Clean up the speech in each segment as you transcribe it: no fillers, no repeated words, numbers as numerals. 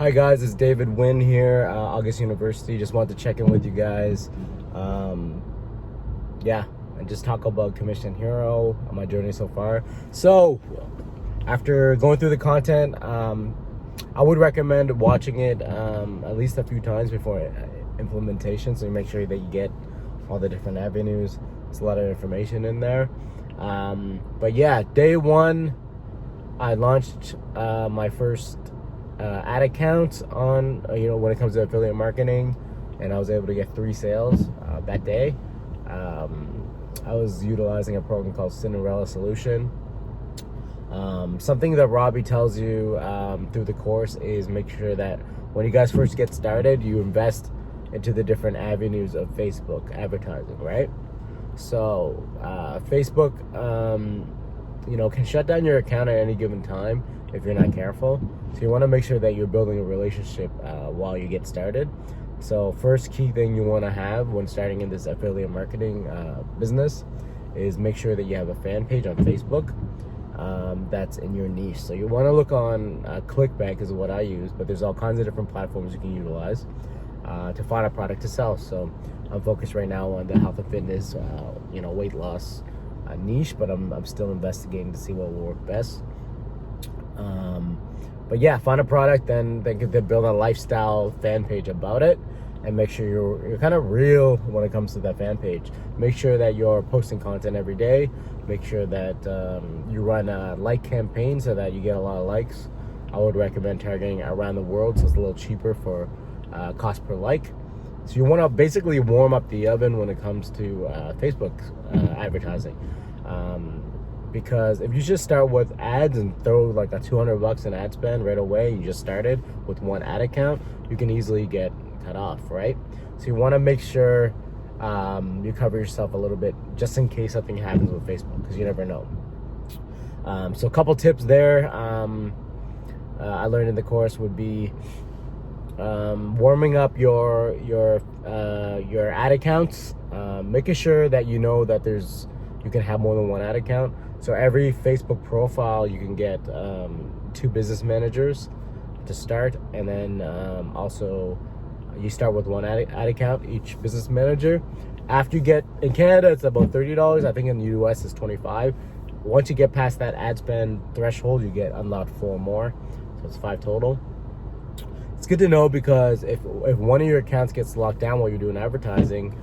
Hi guys, it's David Wynn here, August University. Just wanted to check in with you guys. And just talk about Commission Hero on my journey so far. So, after going through the content, I would recommend watching it at least a few times before implementation, so you make sure that you get all the different avenues. There's a lot of information in there. But yeah, day one, I launched my first ad account on when it comes to affiliate marketing, and I was able to get 3 sales that day. I was utilizing a program called Cinderella Solution. Something that Robbie tells you through the course is make sure that when you guys first get started, you invest into the different avenues of Facebook advertising, right? So Facebook can shut down your account at any given time if you're not careful. So you want to make sure that you're building a relationship while you get started. So first key thing you want to have when starting in this affiliate marketing business is make sure that you have a fan page on Facebook that's in your niche. So you want to look on ClickBank is what I use, but there's all kinds of different platforms you can utilize to find a product to sell. So I'm focused right now on the health and fitness, weight loss niche, but I'm still investigating to see what will work best. But yeah, find a product, then build a lifestyle fan page about it, and make sure you're kind of real when it comes to that fan page. Make sure that you're posting content every day. Make sure that you run a like campaign so that you get a lot of likes. I would recommend targeting around the world, so it's a little cheaper for cost per like. So you want to basically warm up the oven when it comes to Facebook advertising. Because if you just start with ads and throw like a $200 in ad spend right away, you just started with one ad account, you can easily get cut off, right? So you want to make sure you cover yourself a little bit just in case something happens with Facebook, because you never know. So a couple tips there I learned in the course would be warming up your ad accounts, making sure that you know that you can have more than one ad account. So every Facebook profile you can get 2 business managers to start, and then also you start with one ad account each business manager. After you get in Canada, it's about $30. I think in the US it's $25. Once you get past that ad spend threshold, you get unlocked 4 more, so it's 5 total. It's good to know, because if one of your accounts gets locked down while you're doing advertising,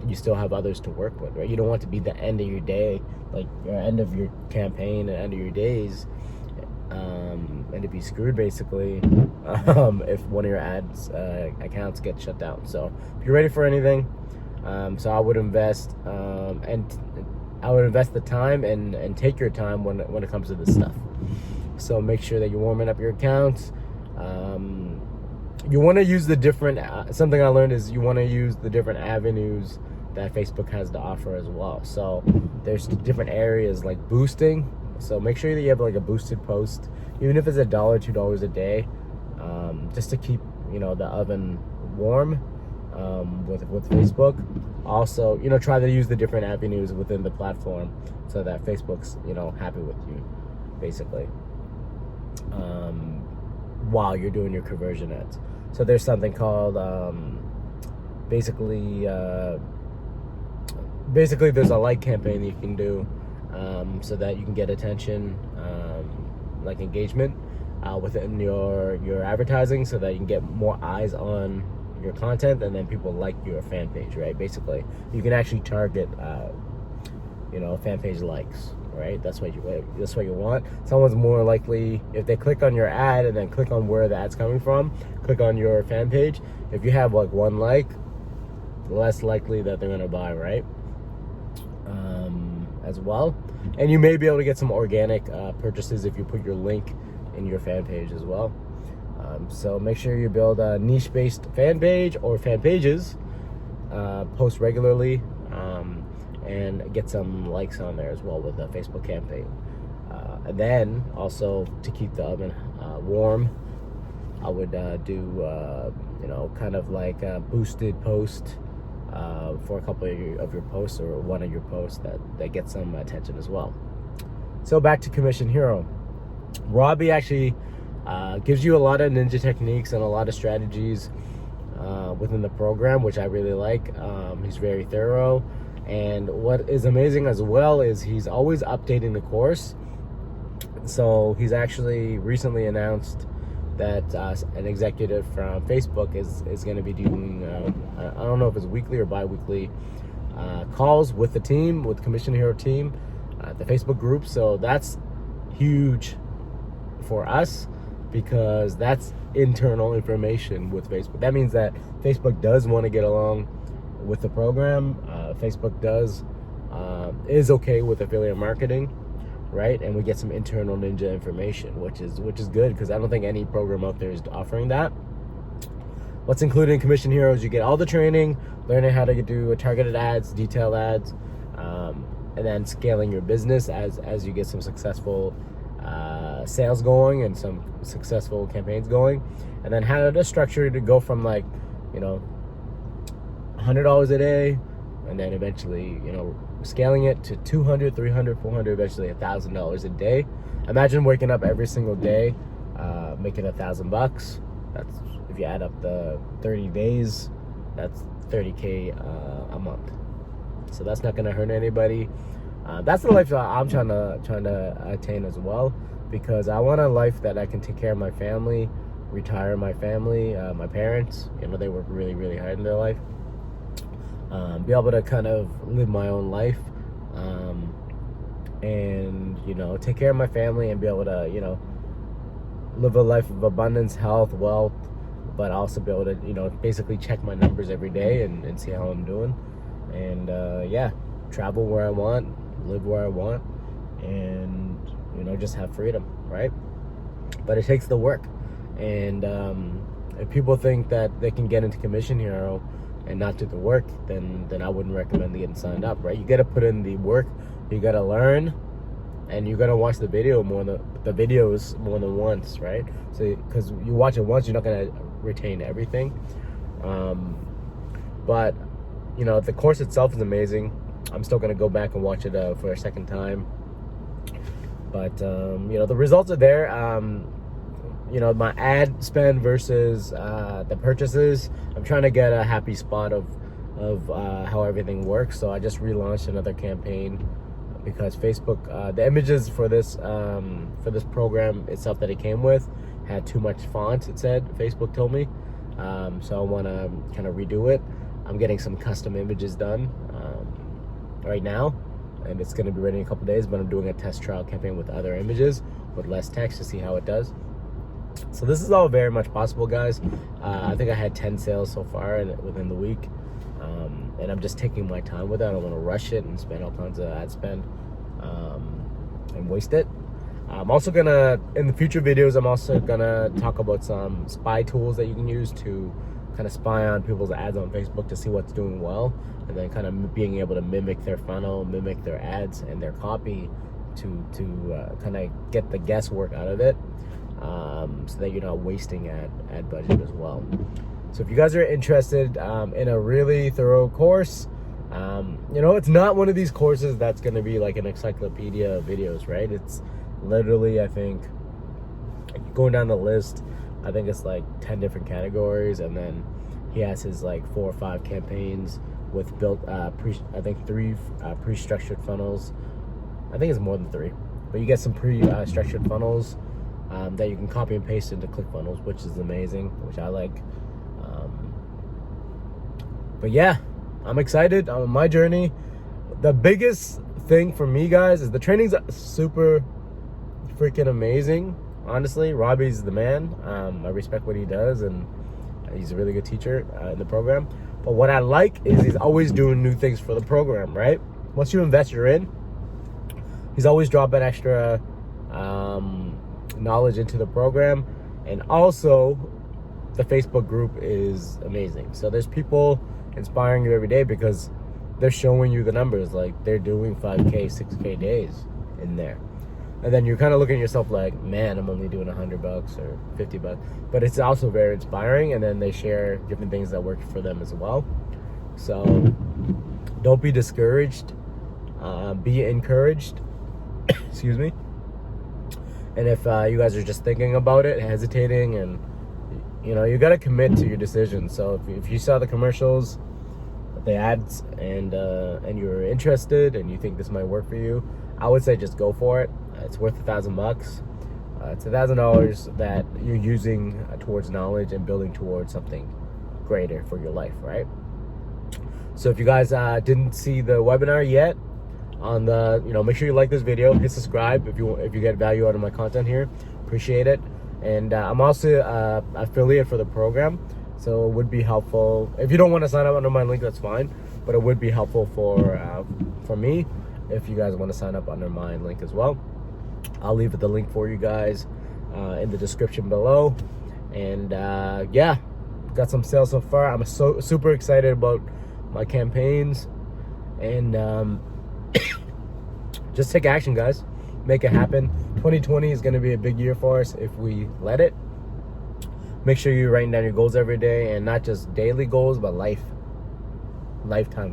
you still have others to work with, right? You don't want to be the end of your day, like your end of your campaign and end of your days, and to be screwed basically if one of your ads accounts get shut down. So if you're ready for anything, so I would invest the time and take your time when it comes to this stuff. So make sure that you're warming up your accounts. You want to use the different, something I learned is you want to use the different avenues that Facebook has to offer as well. So there's different areas like boosting. So make sure that you have like a boosted post, even if it's $1, $2 a day, just to keep the oven warm with Facebook. Also, try to use the different avenues within the platform so that Facebook's happy with you, basically, while you're doing your conversion ads. So there's something called basically there's a like campaign that you can do so that you can get attention, like engagement within your advertising, so that you can get more eyes on your content, and then people like your fan page, right? Basically, you can actually target fan page likes, right? That's what you want. Someone's more likely, if they click on your ad and then click on where the ad's coming from, click on your fan page, if you have like 1 like, less likely that they're gonna buy, right? As well, and you may be able to get some organic purchases if you put your link in your fan page as well. So make sure you build a niche-based fan page or fan pages, post regularly, and get some likes on there as well with a Facebook campaign. And then also, to keep the oven warm, I would do kind of like a boosted post for a couple of your posts, or one of your posts that get some attention as well. So back to Commission Hero. Robbie actually Gives you a lot of ninja techniques and a lot of strategies within the program, which I really like. He's very thorough. And what is amazing as well is he's always updating the course. So he's actually recently announced that an executive from Facebook is going to be doing, I don't know if it's weekly or bi-weekly calls with the team, with Commission Hero team, the Facebook group. So that's huge for us because that's internal information with Facebook. That means that Facebook does want to get along with the program. Facebook is okay with affiliate marketing, right? And we get some internal ninja information, which is good because I don't think any program out there is offering that. What's included in Commission Heroes, you get all the training, learning how to do targeted ads, detailed ads, and then scaling your business as you get some successful sales going and some successful campaigns going, and then how to structure to go from like, $100 a day, and then eventually, scaling it to $200, $300, $400, eventually $1,000 a day. Imagine waking up every single day, making $1,000. That's, if you add up the 30 days, that's $30K a month. So that's not gonna hurt anybody. That's the life that I'm trying to attain as well, because I want a life that I can take care of my family, retire my family, my parents. They work really, really hard in their life. Be able to kind of live my own life, and take care of my family and be able to live a life of abundance, health, wealth, but also be able to basically check my numbers every day and see how I'm doing, and travel where I want, live where I want, and just have freedom, right? But it takes the work, and if people think that they can get into Commission Hero and not do the work, then I wouldn't recommend getting signed up, right? You got to put in the work, you got to learn, and you got to watch the videos more than once, right? So because you watch it once, you're not going to retain everything. But the course itself is amazing. I'm still going to go back and watch it for a second time. But the results are there. My ad spend versus the purchases, I'm trying to get a happy spot of how everything works. So I just relaunched another campaign because Facebook, the images for this program itself that it came with had too much font, it said. Facebook told me. So I want to kind of redo it. I'm getting some custom images done right now, and it's going to be ready in a couple days, but I'm doing a test trial campaign with other images with less text to see how it does. So this is all very much possible, guys. I think I had 10 sales so far within the week, and I'm just taking my time with it. I don't want to rush it and spend all kinds of ad spend and waste it. I'm also gonna, in the future videos, I'm also gonna talk about some spy tools that you can use to kind of spy on people's ads on Facebook to see what's doing well, and then kind of being able to mimic their funnel, mimic their ads and their copy to kind of get the guesswork out of it, so that you're not wasting ad budget as well. So if you guys are interested in a really thorough course, it's not one of these courses that's going to be like an encyclopedia of videos, right? It's literally, I think, going down the list, I think it's like 10 different categories, and then he has his like 4 or 5 campaigns with built I think 3 pre-structured funnels. I think it's more than 3, but you get some pre-structured funnels that you can copy and paste into ClickFunnels, which is amazing, which I like. But yeah, I'm excited on my journey. The biggest thing for me, guys, is the training's super freaking amazing. Honestly, Robbie's the man. I respect what he does, and he's a really good teacher in the program. But what I like is he's always doing new things for the program, right? Once you invest, you're in. He's always dropping extra knowledge into the program, and also the Facebook group is amazing. So there's people inspiring you every day because they're showing you the numbers, like they're doing 5K, 6K days in there. And then you're kind of looking at yourself like, man, I'm only doing $100 or $50, but it's also very inspiring. And then they share different things that work for them as well. So don't be discouraged, be encouraged, excuse me. And if you guys are just thinking about it, hesitating, and you got to commit to your decision. So if you saw the commercials, the ads, and you're interested and you think this might work for you, I would say just go for it. It's worth $1,000. It's $1,000 that you're using towards knowledge and building towards something greater for your life, right? So if you guys didn't see the webinar yet, on the make sure you like this video, hit subscribe if you get value out of my content here. Appreciate it. And I'm also affiliate for the program, so it would be helpful if you don't want to sign up under my link. That's fine, but it would be helpful for me if you guys want to sign up under my link as well. I'll leave the link for you guys in the description below. And yeah, got some sales so far. I'm super excited about my campaigns, and just take action, guys. Make it happen. 2020 is going to be a big year for us if we let it. Make sure you're writing down your goals every day, and not just daily goals, but lifetime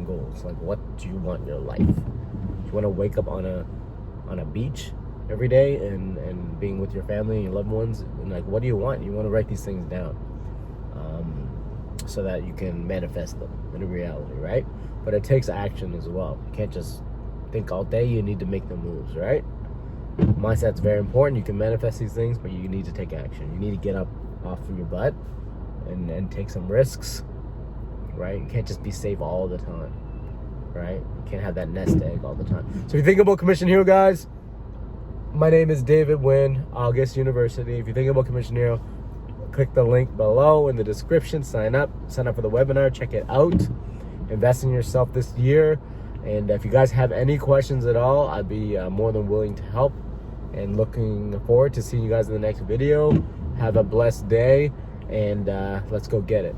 goals. Like, what do you want in your life? Do you want to wake up on a beach every day and being with your family and your loved ones? And like, what do you want? You want to write these things down so that you can manifest them in reality, right? But it takes action as well. You can't just think all day. You need to make the moves, right? Mindset's very important. You can manifest these things, but you need to take action. You need to get up off of your butt and take some risks, right? You can't just be safe all the time, right? You can't have that nest egg all the time. So if you think about Commission Hero, guys, my name is David Wynn, August University. If you think about Commission Hero, click the link below in the description. Sign up for the webinar. Check it out. Invest in yourself this year. And if you guys have any questions at all, I'd be more than willing to help. And looking forward to seeing you guys in the next video. Have a blessed day, and let's go get it.